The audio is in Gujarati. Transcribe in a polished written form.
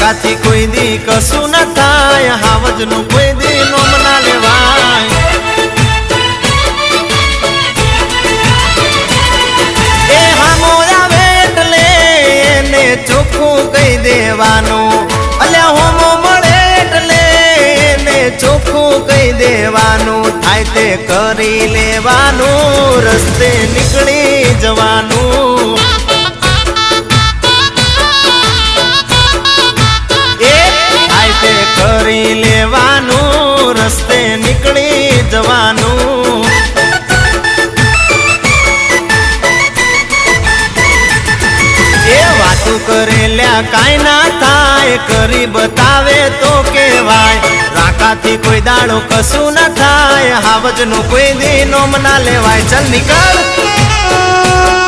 રાકાથી કોઈ દી કશું ન થાય, હાવજનું કોઈ દી નોમ ના લેવાય। એ હામો આવે એટલે એને ચોખ્ખું કહી દેવાનું, અલ્યા હોમો મળે એટલે એને ચોખ્ખું કહી દેવાનું, થાય તે કરી લેવાનું, રસ્તે નીકળી જવાનું। કરી લેવાનું, રસ્તે નીકળી જવાનું। એ વાતું કરેલ્યા કાંઈ ના થાય, કરી બતાવે તો કેવાય, રાકાથી કોઈ દાડો કશું ના થાય, હાવજનું કોઈ દી નોમ ના લેવાય। ચલ નીકળ।